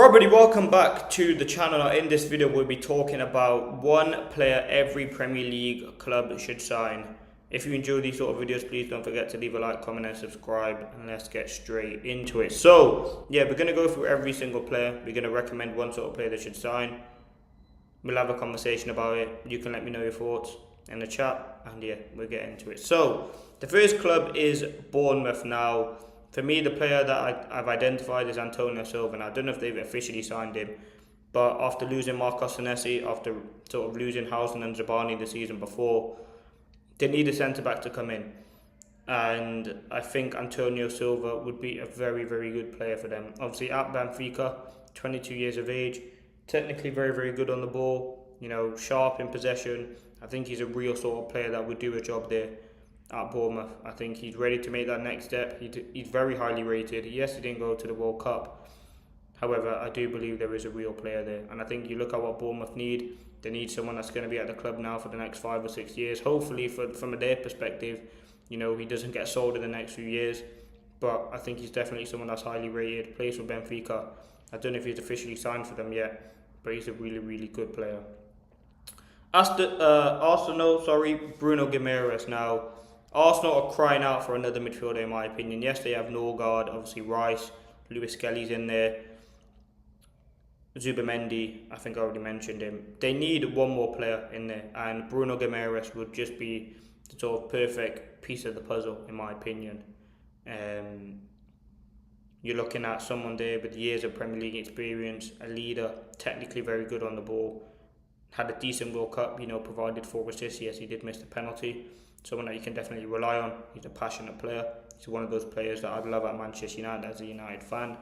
Everybody, welcome back to the channel. In this video, we'll be talking about one player every Premier League club should sign. If you enjoy these sort of videos, please don't forget to leave a like, comment and subscribe, and let's get straight into it. So, yeah, we're going to go through every single player. We're going to recommend one sort of player that should sign. We'll have a conversation about it. You can let me know your thoughts in the chat, and yeah, we'll get into it. So, the first club is Bournemouth now. For me, the player that I've identified is Antonio Silva. And I don't know if they've officially signed him, but after losing Marcos Senesi, after sort of losing Housen and Zabani the season before, they need a centre-back to come in. And I think Antonio Silva would be a very, very good player for them. Obviously, at Benfica, 22 years of age, technically very, very good on the ball, sharp in possession. I think he's a real sort of player that would do a job there at Bournemouth. I think he's ready to make that next step. He's very highly rated. Yes, he didn't go to the World Cup. However, I do believe there is a real player there. And I think you look at what Bournemouth need. They need someone that's going to be at the club now for the next 5 or 6 years. Hopefully, from their perspective, he doesn't get sold in the next few years. But I think he's definitely someone that's highly rated. Plays for Benfica. I don't know if he's officially signed for them yet, but he's a really, really good player. Arsenal, Bruno Guimaraes now. Arsenal are crying out for another midfielder, in my opinion. Yes, they have Norgard, obviously Rice, Lewis Kelly's in there, Zubamendi, I think I already mentioned him. They need one more player in there, and Bruno Guimaraes would just be the sort of perfect piece of the puzzle, in my opinion. You're looking at someone there with years of Premier League experience, a leader, technically very good on the ball, had a decent World Cup, provided 4 assists. Yes, he did miss the penalty. Someone that you can definitely rely on. He's a passionate player. He's one of those players that I'd love at Manchester United as a United fan.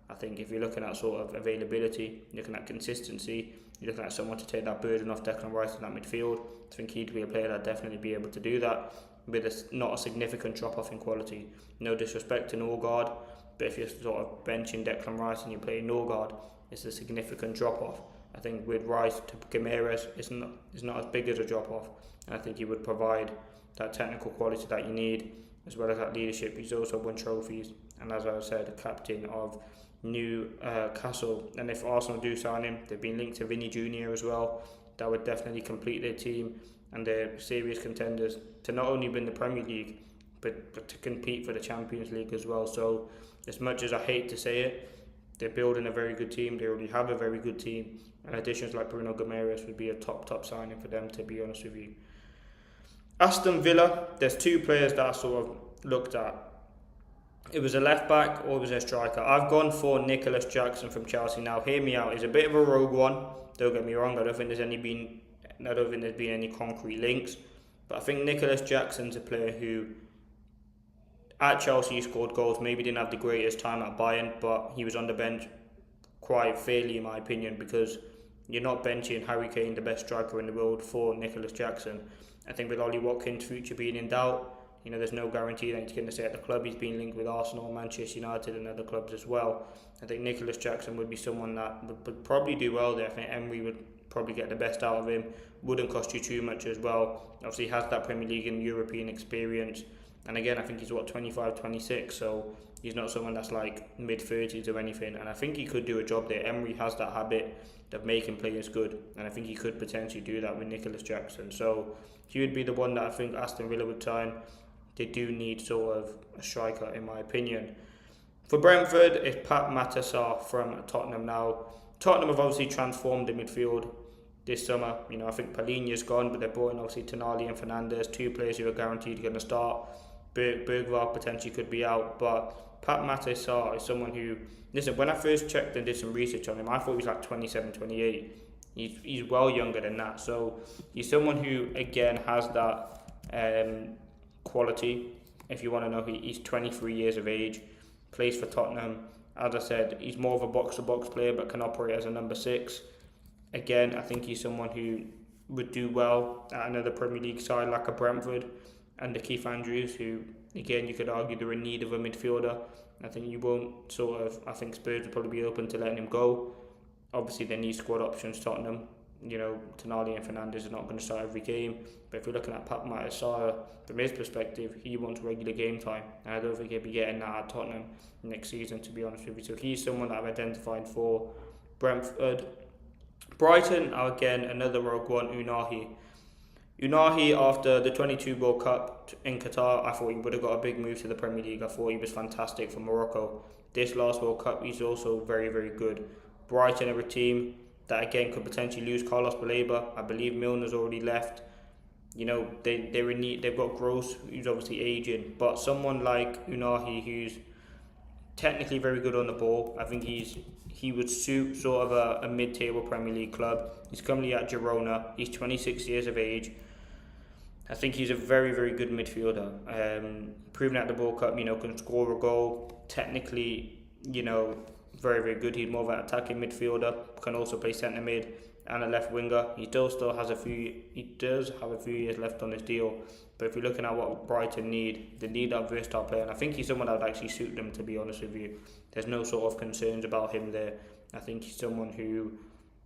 I think if you're looking at sort of availability, you're looking at consistency, you're looking at someone to take that burden off Declan Rice in that midfield, I think he'd be a player that'd definitely be able to do that with not a significant drop-off in quality. No disrespect to Norgard, but if you're sort of benching Declan Rice and you're playing Norgard, it's a significant drop-off. I think with Rice to Guimaraes, it's not as big as a drop-off. And I think he would provide that technical quality that you need, as well as that leadership. He's also won trophies, and as I said, the captain of Newcastle. And if Arsenal do sign him, they've been linked to Vinny Jr. as well. That would definitely complete their team, and they're serious contenders to not only win the Premier League, but to compete for the Champions League as well. So, as much as I hate to say it, they're building a very good team. They already have a very good team, and additions like Bruno Guimaraes would be a top signing for them, to be honest with you. Aston Villa, there's 2 players that I sort of looked at. It was a left back or it was a striker. I've gone for Nicholas Jackson from Chelsea. Now, hear me out. It's a bit of a rogue one. Don't get me wrong. I don't think there's been any concrete links. But I think Nicholas Jackson's a player who, at Chelsea, scored goals. Maybe didn't have the greatest time at Bayern, but he was on the bench quite fairly, in my opinion, because you're not benching Harry Kane, the best striker in the world, for Nicholas Jackson. I think with Ollie Watkins' future being in doubt, there's no guarantee that he's going to stay at the club. He's been linked with Arsenal, Manchester United and other clubs as well. I think Nicholas Jackson would be someone that would probably do well there. I think Emery would probably get the best out of him. Wouldn't cost you too much as well. Obviously, he has that Premier League and European experience. And again, I think he's 25, 26, so he's not someone that's like mid-30s or anything. And I think he could do a job there. Emery has that habit of making players good, and I think he could potentially do that with Nicholas Jackson. So he would be the one that I think Aston Villa would sign. They do need sort of a striker, in my opinion. For Brentford, it's Pape Matar Sarr from Tottenham now. Tottenham have obviously transformed the midfield this summer. I think Palhinha's gone, but they're brought in obviously Tonali and Fernandes, 2 players who are guaranteed going to start. Bergwijn potentially could be out, but Pape Matar Sarr is someone who, listen, when I first checked and did some research on him, I thought he was like 27, 28. He's well younger than that, so he's someone who, again, has that quality. If you want to know, he's 23 years of age, plays for Tottenham. As I said, he's more of a box-to-box player, but can operate as a number 6. Again, I think he's someone who would do well at another Premier League side like a Brentford under Keith Andrews, who, again, you could argue they're in need of a midfielder. I think I think Spurs would probably be open to letting him go. Obviously, they need squad options, Tottenham, Tonali and Fernandes are not going to start every game. But if you're looking at Pep Sarr, from his perspective, he wants regular game time. And I don't think he'll be getting that at Tottenham next season, to be honest with you. So he's someone that I've identified for Brentford. Brighton, again, another rogue one, Unahi. Unahi, after the 22 World Cup in Qatar, I thought he would have got a big move to the Premier League. I thought he was fantastic for Morocco. This last World Cup, he's also very, very good. Brighton are a team that again could potentially lose Carlos Baleba. I believe Milner's already left. They're in need. They've got Gross, who's obviously aging, but someone like Unahi, who's technically very good on the ball. I think he would suit sort of a mid-table Premier League club. He's currently at Girona. He's 26 years of age. I think he's a very, very good midfielder. Proven at the World Cup, can score a goal. Technically, very, very good. He's more of an attacking midfielder. Can also play centre mid and a left winger. He does have a few years left on his deal. But if you're looking at what Brighton need, they need that versatile player. And I think he's someone that would actually suit them, to be honest with you. There's no sort of concerns about him there. I think he's someone who,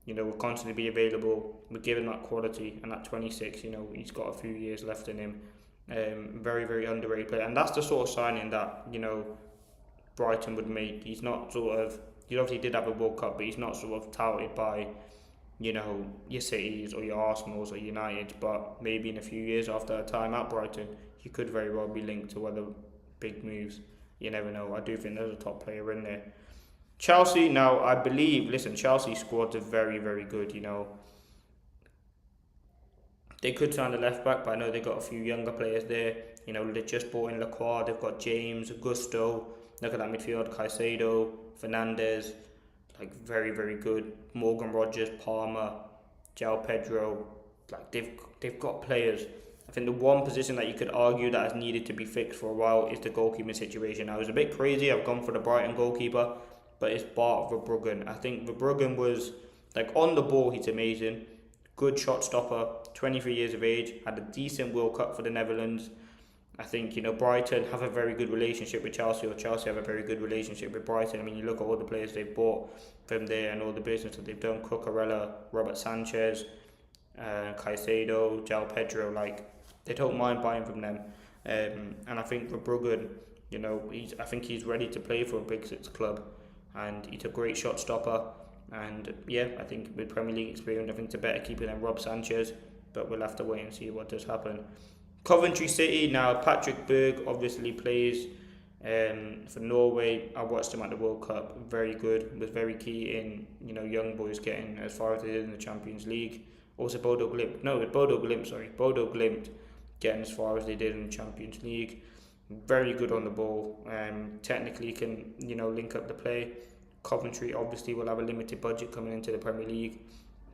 will constantly be available. But given that quality and at 26, he's got a few years left in him. Very, very underrated player. And that's the sort of signing that, Brighton would make. He obviously did have a World Cup, but he's not sort of touted by, your Cities or your Arsenals or United. But maybe in a few years after a time at Brighton, he could very well be linked to other big moves. You never know. I do think there's a top player in there. Chelsea, now I believe, Chelsea's squad is very, very good, They could sign a left back, but I know they got a few younger players there. They just bought in Lacroix, they've got James, Gusto, look at that midfield, Caicedo, Fernandes, very, very good. Morgan Rogers, Palmer, João Pedro, they've got players. I think the one position that you could argue that has needed to be fixed for a while is the goalkeeping situation. I was a bit crazy, I've gone for the Brighton goalkeeper, but it's Bart Verbruggen. I think Verbruggen was, on the ball, he's amazing. Good shot stopper, 23 years of age, had a decent World Cup for the Netherlands. I think, Brighton have a very good relationship with Chelsea, or Chelsea have a very good relationship with Brighton. I mean, you look at all the players they've bought from there and all the business that they've done. Cucurella, Robert Sanchez, Caicedo, João Pedro, they don't mind buying from them. And I think Verbruggen, I think he's ready to play for a Big Six club. And he's a great shot stopper. And yeah, I think with Premier League experience, I think it's a better keeper than Rob Sanchez. But we'll have to wait and see what does happen. Coventry City, now Patrick Berg obviously plays for Norway. I watched him at the World Cup, very good, was very key in young boys getting as far as they did in the Champions League. Also Bodo Glimt getting as far as they did in the Champions League. Very good on the ball, technically can link up the play. Coventry obviously will have a limited budget coming into the Premier League,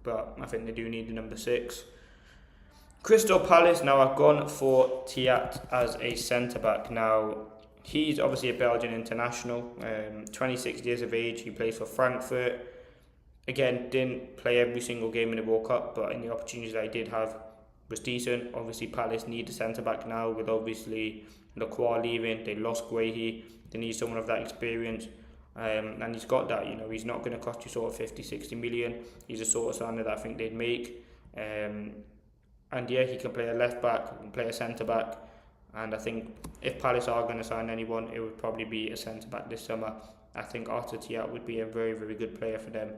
but I think they do need the number 6. Crystal Palace, now I've gone for Thiat as a centre-back. Now, he's obviously a Belgian international, 26 years of age, he plays for Frankfurt. Again, didn't play every single game in the World Cup, but in the opportunities that he did have was decent. Obviously, Palace need a centre-back now, with obviously Lacroix leaving, they lost Guehi, they need someone of that experience. And he's got that, he's not going to cost you sort of 50-60 million. He's a sort of signer that I think they'd make. And yeah, he can play a left back, he can play a centre back, and I think if Palace are going to sign anyone, it would probably be a centre back this summer. I think Arthur Thiat would be a very, very good player for them.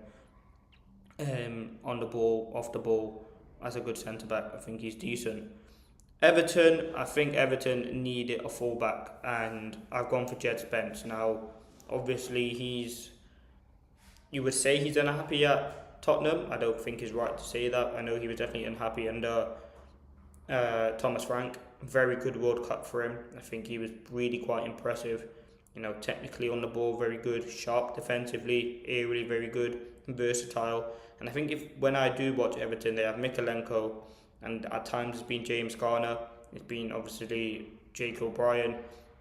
On the ball, off the ball, as a good centre back, I think he's decent. Everton, I think Everton needed a full back, and I've gone for Jed Spence. Now, obviously you would say he's unhappy at Tottenham. I don't think it's right to say that. I know he was definitely unhappy under Thomas Frank. Very good World Cup for him. I think he was really quite impressive. Technically on the ball, very good. Sharp defensively, aerially very good, versatile. And I think when I do watch Everton, they have Mikalenko, and at times it's been James Garner. It's been obviously Jake O'Brien.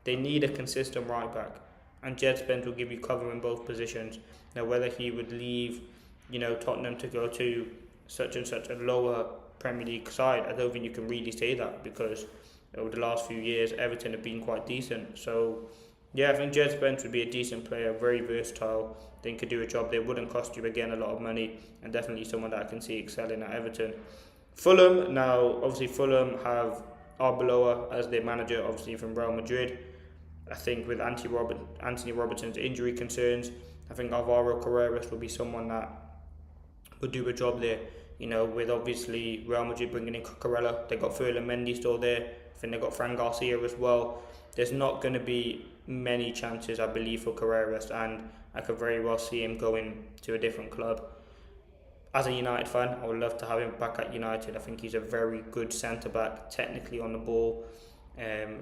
They need a consistent right back, and Jed Spence will give you cover in both positions. Now, whether he would leave Tottenham to go to such and such a lower Premier League side, I don't think you can really say that, because over the last few years Everton have been quite decent. So Yeah, I think Jed Spence would be a decent player, very versatile. Then could do a job there, wouldn't cost you again a lot of money, and definitely someone that I can see excelling at Everton. Fulham now, obviously Fulham have Arbeloa as their manager, obviously from Real Madrid. I think with Anthony Robertson's injury concerns, I think Alvaro Carreras will be someone that would do a job there. You know, with obviously Real Madrid bringing in Cucurella, they got Ferland Mendy still there. I think they got Fran Garcia as well. There's not going to be many chances, I believe, for Carreras, and I could very well see him going to a different club. As a United fan, I would love to have him back at United. I think he's a very good centre back, technically on the ball,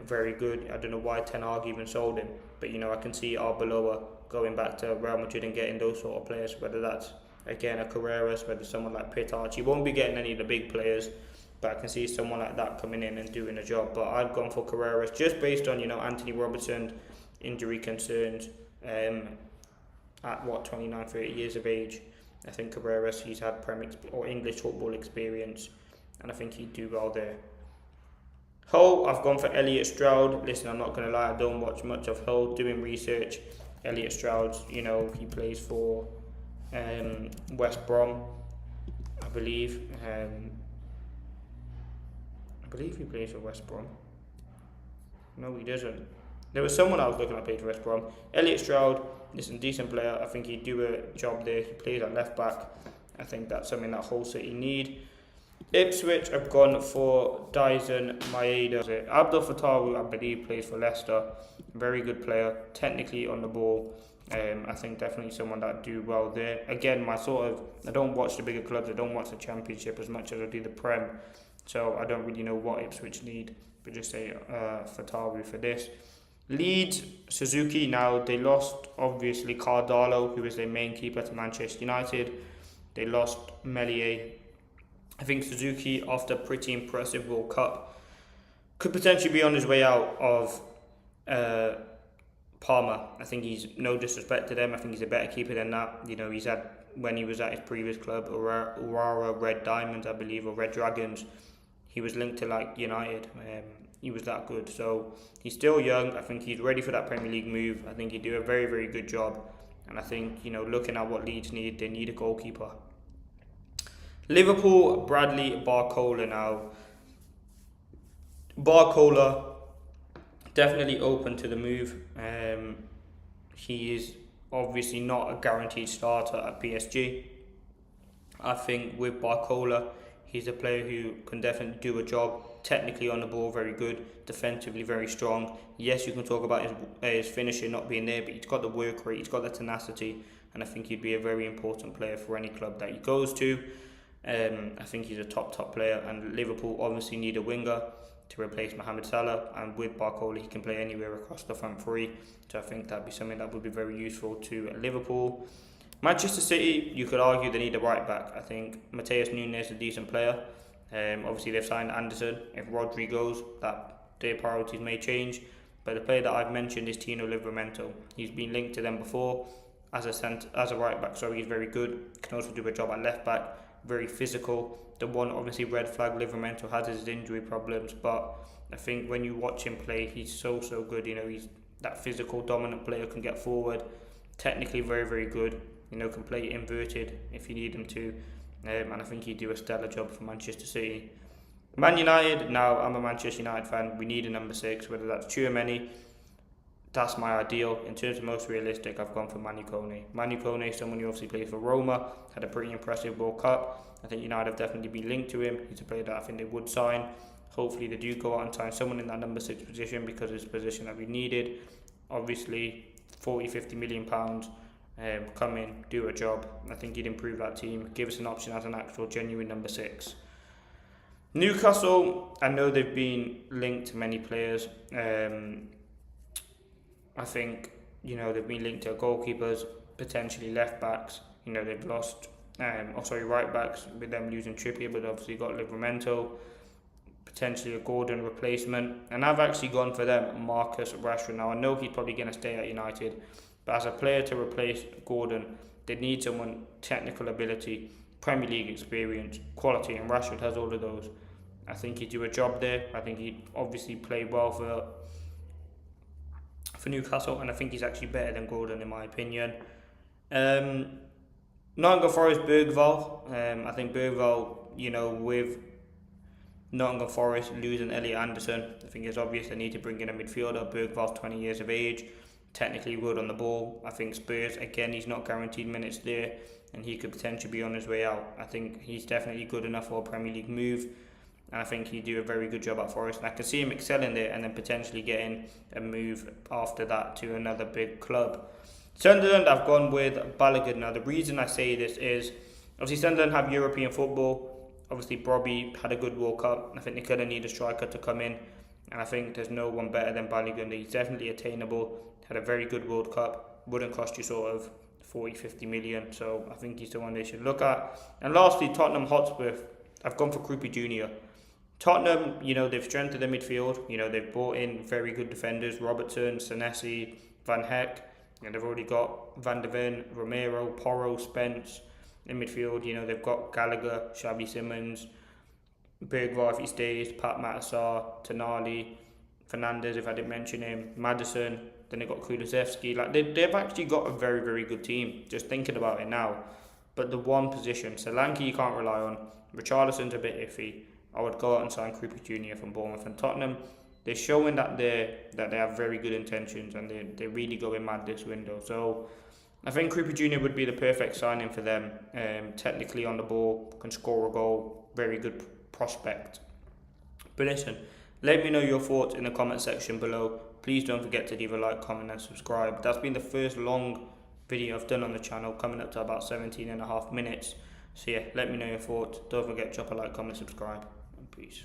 very good. I don't know why Ten Hag even sold him, but I can see Arbeloa going back to Real Madrid and getting those sort of players. Whether that's again a Carreras, whether someone like Pittard, he won't be getting any of the big players, but I can see someone like that coming in and doing a job. But I've gone for Carreras just based on Anthony Robertson injury concerns. At 29, 30 years of age. I think Carreras, he's had English football experience, and I think he'd do well there. Hull, I've gone for Elliot Stroud. Listen, I'm not going to lie, I don't watch much of Hull. Doing research, Elliot Stroud, he plays for West Brom, I believe. I believe he plays for West Brom. No, he doesn't. There was someone I was looking at played for West Brom. Elliot Stroud, listen, decent player. I think he'd do a job there. He plays at left back. I think that's something that Hull City need. Ipswich, I've gone for Dyson Maeda. Abdul Fattah, I believe, plays for Leicester. Very good player, technically on the ball. I think definitely someone that do well there. Again, I don't watch the bigger clubs. I don't watch the Championship as much as I do the Prem. So I don't really know what Ipswich need. But just say Fattah for this. Leeds, Suzuki, now they lost obviously Cardalo, who was their main keeper, to Manchester United. They lost Meslier. I think Suzuki, after a pretty impressive World Cup, could potentially be on his way out of Parma. I think he's, no disrespect to them, I think he's a better keeper than that. He's had, when he was at his previous club, Aurora Red Diamonds, I believe, or Red Dragons, he was linked to United. He was that good. So he's still young. I think he's ready for that Premier League move. I think he'd do a very, very good job. And I think, looking at what Leeds need, they need a goalkeeper. Liverpool, Bradley Barcola now. Barcola, definitely open to the move. He is obviously not a guaranteed starter at PSG. I think with Barcola, he's a player who can definitely do a job. Technically on the ball, very good. Defensively, very strong. Yes, you can talk about his finishing not being there, but he's got the work rate, he's got the tenacity, and I think he'd be a very important player for any club that he goes to. I think he's a top player, and Liverpool obviously need a winger to replace Mohamed Salah, and with Barcola, he can play anywhere across the front three. So I think that'd be something that would be very useful to Liverpool. Manchester City, you could argue they need a right back. I think Mateus Nunes is a decent player. Obviously they've signed Anderson. If Rodri goes, their priorities may change. But the player that I've mentioned is Tino Livramento. He's been linked to them before as a right back, so he's very good. Can also do a job at left back. Very physical. The one obviously red flag Livramento has his injury problems, but I think when you watch him play, he's so good. He's that physical, dominant player, can get forward. Technically very, very good. Can play inverted if you need him to. And I think he'd do a stellar job for Manchester City. Man United, now I'm a Manchester United fan. We need a number 6, whether that's Tchouaméni. That's my ideal. In terms of most realistic, I've gone for Manu Kone. Manu Kone, someone who obviously plays for Roma, had a pretty impressive World Cup. I think United have definitely been linked to him. He's a player that I think they would sign. Hopefully they do go out and sign someone in that number 6 position, because it's a position that we needed. Obviously, 40-50 million pounds. Come in, do a job. I think he'd improve that team, give us an option as an actual genuine number 6. Newcastle, I know they've been linked to many players. I think they've been linked to goalkeepers, potentially left backs. They've lost right backs with them losing Trippier, but obviously got Livramento, potentially a Gordon replacement, and I've actually gone for them, Marcus Rashford. Now I know he's probably going to stay at United, but as a player to replace Gordon, they need someone technical ability, Premier League experience, quality, and Rashford has all of those. I think he'd do a job there. I think he'd obviously play well for Newcastle, and I think he's actually better than Gordon in my opinion. Nottingham Forest, Bergvall. I think Bergvall, with Nottingham Forest losing Elliot Anderson, I think it's obvious they need to bring in a midfielder. Bergvall's 20 years of age, technically good on the ball. I think Spurs, again, he's not guaranteed minutes there, and he could potentially be on his way out. I think he's definitely good enough for a Premier League move, and I think he'd do a very good job at Forest. And I can see him excelling there and then potentially getting a move after that to another big club. Sunderland, I've gone with Balogun. Now, the reason I say this is, obviously Sunderland have European football. Obviously, Brobby had a good World Cup. I think they kind of need a striker to come in, and I think there's no one better than Balogun. He's definitely attainable. Had a very good World Cup. Wouldn't cost you sort of 40-50 million. So I think he's the one they should look at. And lastly, Tottenham Hotspur. I've gone for Krupi Jr. Tottenham, they've strengthened their midfield. They've brought in very good defenders: Robertson, Senesi, Van Heck. And they've already got Van der Ven, Romero, Porro, Spence in midfield. They've got Gallagher, Xavi Simons, Bergvall if he stays, Pat Matasar, Tonali, Fernandez if I didn't mention him, Maddison. Then they've got Kulusevski. They've actually got a very, very good team, just thinking about it now. But the one position, Solanke you can't rely on. Richarlison's a bit iffy. I would go out and sign Krupi Jr. from Bournemouth. And Tottenham, they're showing that they have very good intentions, and they're really going mad this window. So I think Krupi Jr. would be the perfect signing for them. Technically on the ball, can score a goal, very good prospect. But listen, let me know your thoughts in the comment section below. Please don't forget to leave a like, comment and subscribe. That's been the first long video I've done on the channel, coming up to about 17.5 minutes. So yeah, let me know your thoughts. Don't forget to drop a like, comment, subscribe, and peace.